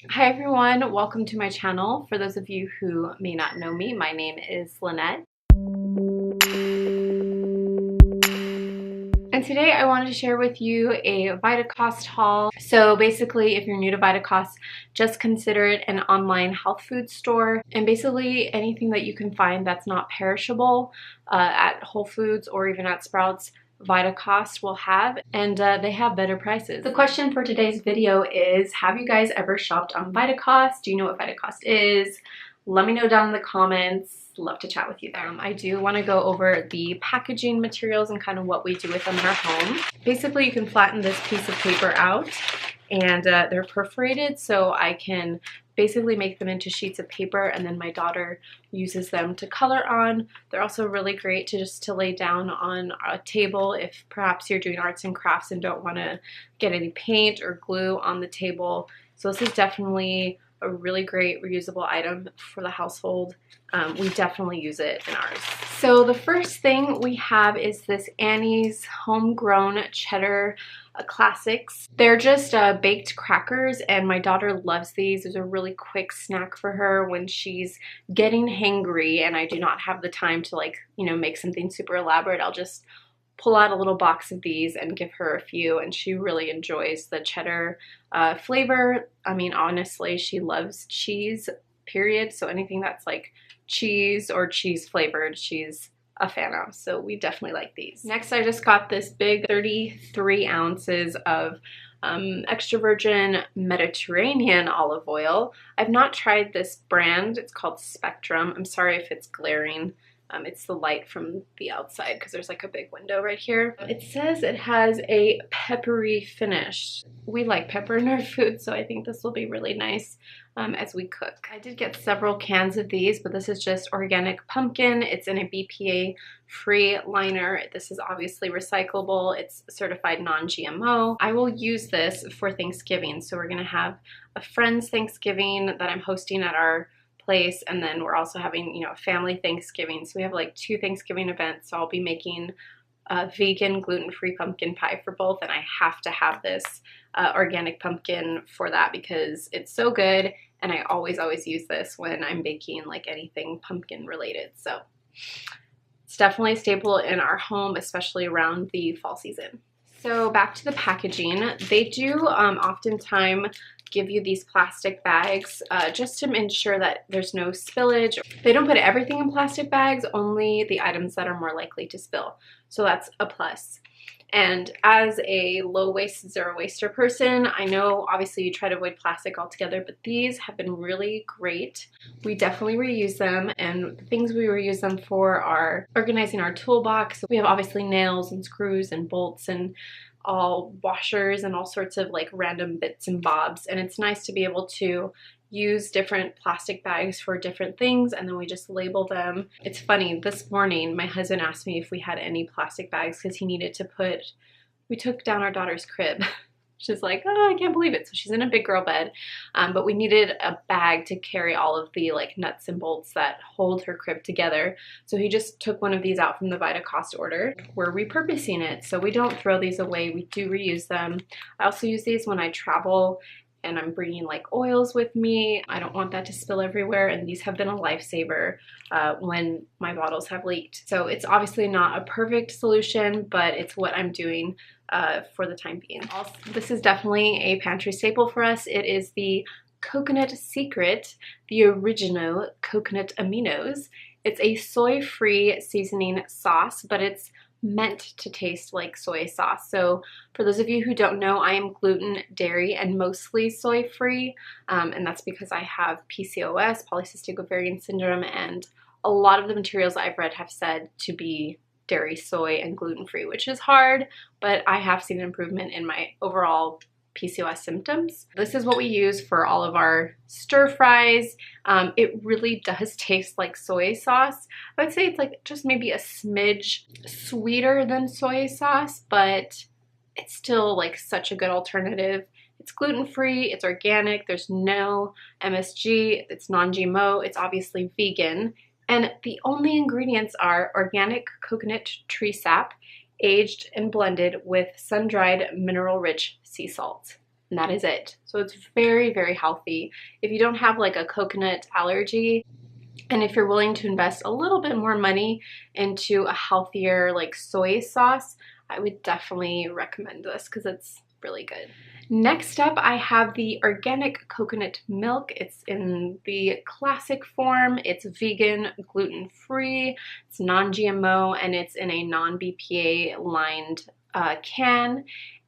Hi everyone, welcome to my channel. For those of you who may not know me, my name is Lynette. And today I wanted to share with you a Vitacost haul. So basically, if you're new to Vitacost, just consider it an online health food store. And basically anything that you can find that's not perishable at Whole Foods or even at Sprouts, Vitacost will have, and they have better prices. The question for today's video is, have you guys ever shopped on Vitacost? Do you know what Vitacost is? Let me know down in the comments. Love to chat with you there. I do want to go over the packaging materials and kind of what we do with them in our home. Basically, you can flatten this piece of paper out, and they're perforated, so I can basically make them into sheets of paper, and then my daughter uses them to color on. They're also really great to lay down on a table if perhaps you're doing arts and crafts and don't want to get any paint or glue on the table. So this is definitely a really great reusable item for the household. We definitely use it in ours. So the first thing we have is this Annie's homegrown cheddar classics. They're just baked crackers, and my daughter loves these. It's a really quick snack for her when she's getting hangry and I do not have the time to make something super elaborate. I'll just pull out a little box of these and give her a few, and she really enjoys the cheddar flavor. I mean, honestly, she loves cheese, period. So anything that's like cheese or cheese flavored, she's a fan of. So we definitely like these. Next, I just got this big 33 ounces of extra virgin Mediterranean olive oil. I've not tried this brand. It's called Spectrum. I'm sorry if it's glaring. It's the light from the outside because there's like a big window right here. It says it has a peppery finish. We like pepper in our food, so I think this will be really nice as we cook. I did get several cans of these, but this is just organic pumpkin. It's in a BPA-free liner. This is obviously recyclable. It's certified non-GMO. I will use this for Thanksgiving. So we're gonna have a friend's Thanksgiving that I'm hosting at our place, and then we're also having a family Thanksgiving, so we have like 2 Thanksgiving events. So I'll be making a vegan gluten-free pumpkin pie for both, and I have to have this organic pumpkin for that because it's so good, and I always use this when I'm baking like anything pumpkin related. So it's definitely a staple in our home, especially around the fall season. So back to the packaging. They do oftentimes give you these plastic bags just to ensure that there's no spillage. They don't put everything in plastic bags, only the items that are more likely to spill. So that's a plus. And as a low waste, zero waster person, I know obviously you try to avoid plastic altogether, but these have been really great. We definitely reuse them, and the things we reuse them for are organizing our toolbox. We have obviously nails and screws and bolts and all washers and all sorts of like random bits and bobs, and it's nice to be able to use different plastic bags for different things, and then we just label them. It's funny, this morning my husband asked me if we had any plastic bags because he needed to we took down our daughter's crib. She's like, oh, I can't believe it. So she's in a big girl bed, but we needed a bag to carry all of the like nuts and bolts that hold her crib together. So he just took one of these out from the Vitacost order. We're repurposing it, so we don't throw these away. We do reuse them. I also use these when I travel and I'm bringing like oils with me. I don't want that to spill everywhere, and these have been a lifesaver when my bottles have leaked. So it's obviously not a perfect solution, but it's what I'm doing for the time being. Also, this is definitely a pantry staple for us. It is the Coconut Secret, the original coconut aminos. It's a soy-free seasoning sauce, but it's meant to taste like soy sauce. So for those of you who don't know, I am gluten, dairy, and mostly soy-free, and that's because I have PCOS, polycystic ovarian syndrome, and a lot of the materials I've read have said to be dairy, soy, and gluten-free, which is hard, but I have seen an improvement in my overall PCOS symptoms. This is what we use for all of our stir fries. It really does taste like soy sauce. I would say it's like just maybe a smidge sweeter than soy sauce, but it's still like such a good alternative. It's gluten-free, it's organic, there's no MSG, it's non-GMO, it's obviously vegan, and the only ingredients are organic coconut tree sap, aged and blended with sun-dried mineral-rich sea salt. and that is it. So it's very, very healthy. If you don't have like a coconut allergy, and if you're willing to invest a little bit more money into a healthier like soy sauce, I would definitely recommend this because it's really good. Next up, I have the organic coconut milk. It's in the classic form. It's vegan, gluten-free, it's non-GMO, and it's in a non-BPA lined can.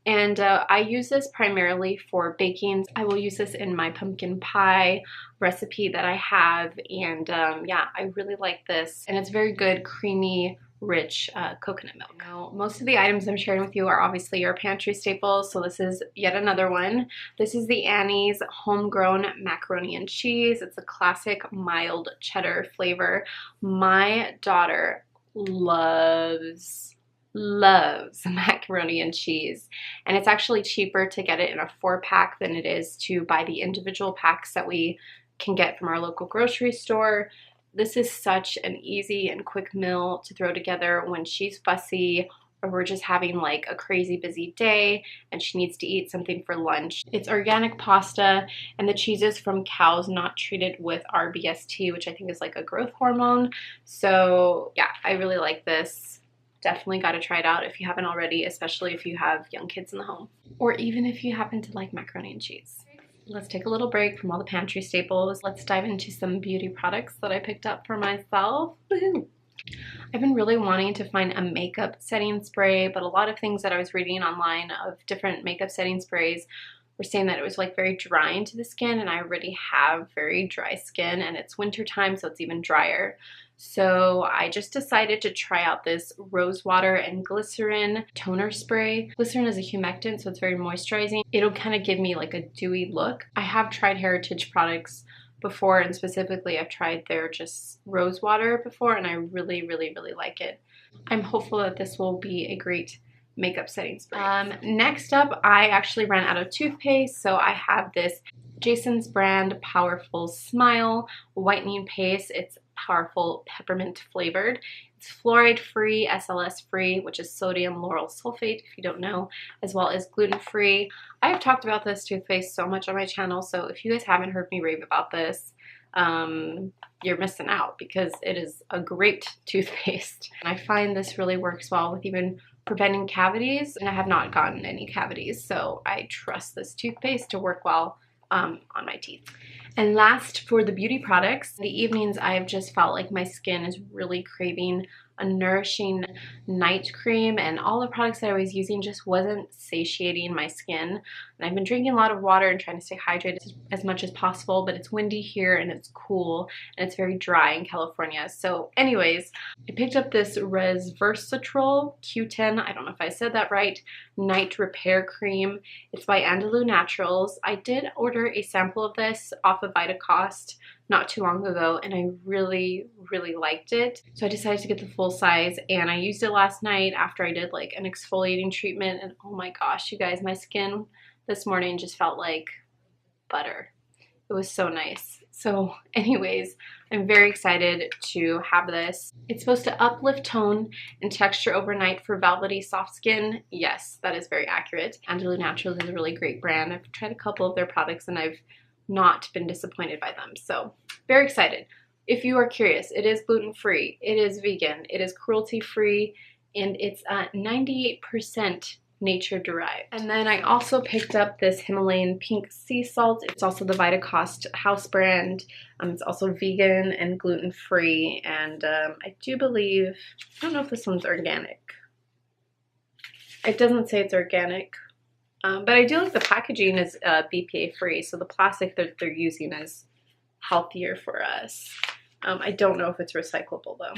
And I use this primarily for baking. I will use this in my pumpkin pie recipe that I have, and yeah, I really like this. And it's very good, creamy, rich coconut milk. Now, most of the items I'm sharing with you are obviously your pantry staples, so this is yet another one. This is the Annie's homegrown macaroni and cheese. It's a classic mild cheddar flavor. My daughter loves macaroni and cheese, and it's actually cheaper to get it in a 4-pack than it is to buy the individual packs that we can get from our local grocery store. This is such an easy and quick meal to throw together when she's fussy or we're just having like a crazy busy day and she needs to eat something for lunch. It's organic pasta, and the cheese is from cows not treated with RBST, which I think is like a growth hormone. So yeah, I really like this. Definitely got to try it out if you haven't already, especially if you have young kids in the home, or even if you happen to like macaroni and cheese. Let's take a little break from all the pantry staples. Let's dive into some beauty products that I picked up for myself. Woohoo! I've been really wanting to find a makeup setting spray, but a lot of things that I was reading online of different makeup setting sprays were saying that it was like very drying to the skin, and I already have very dry skin, and it's winter time, so it's even drier. So I just decided to try out this rose water and glycerin toner spray. Glycerin is a humectant, so it's very moisturizing. It'll kind of give me like a dewy look. I have tried Heritage products before, and specifically I've tried their just rose water before, and I really, really, really like it. I'm hopeful that this will be a great makeup setting spray. Next up, I actually ran out of toothpaste, so I have this Jason's brand Powerful Smile whitening paste. It's powerful peppermint flavored. It's fluoride free, SLS free, which is sodium lauryl sulfate if you don't know, as well as gluten free. I have talked about this toothpaste so much on my channel, so if you guys haven't heard me rave about this, you're missing out because it is a great toothpaste. And I find this really works well with even preventing cavities, and I have not gotten any cavities, so I trust this toothpaste to work well on my teeth. And last, for the beauty products, in the evenings I've just felt like my skin is really craving a nourishing night cream, and all the products that I was using just wasn't satiating my skin. And I've been drinking a lot of water and trying to stay hydrated as much as possible, but it's windy here and it's cool and it's very dry in California. So anyways, I picked up this Resveratrol Q10, I don't know if I said that right, night repair cream. It's by Andalou Naturals. I did order a sample of this off of Vitacost not too long ago, and I really, really liked it. So I decided to get the full size, and I used it last night after I did like an exfoliating treatment, and oh my gosh, you guys, my skin this morning just felt like butter. It was so nice. So anyways, I'm very excited to have this. It's supposed to uplift tone and texture overnight for velvety soft skin. Yes, that is very accurate. Andalou Naturals is a really great brand. I've tried a couple of their products and I've not been disappointed by them. So very excited. If you are curious, it is gluten-free, it is vegan, it is cruelty-free, and it's 98% nature derived. And then I also picked up this Himalayan pink sea salt. It's also the Vitacost house brand. It's also vegan and gluten-free, and I do believe, I don't know if this one's organic. It doesn't say it's organic. But I do like the packaging is BPA free, so the plastic that they're using is healthier for us. I don't know if it's recyclable though.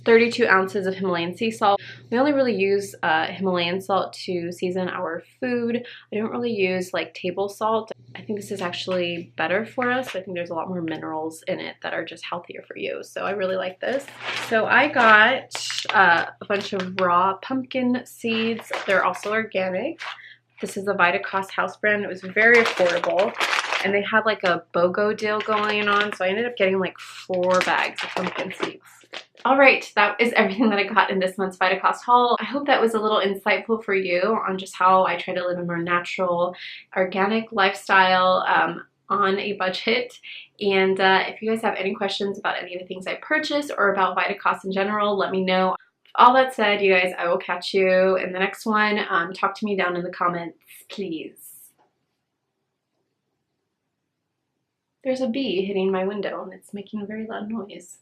32 ounces of Himalayan sea salt. We only really use Himalayan salt to season our food. I don't really use like table salt. I think this is actually better for us. I think there's a lot more minerals in it that are just healthier for you. So I really like this. So I got a bunch of raw pumpkin seeds. They're also organic. This is a Vitacost house brand. It was very affordable. and they had like a BOGO deal going on, so I ended up getting like 4 bags of pumpkin seeds. Alright, that is everything that I got in this month's Vitacost haul. I hope that was a little insightful for you on just how I try to live a more natural, organic lifestyle on a budget. And if you guys have any questions about any of the things I purchased or about Vitacost in general, let me know. All that said, you guys, I will catch you in the next one. Talk to me down in the comments, please. There's a bee hitting my window and it's making a very loud noise.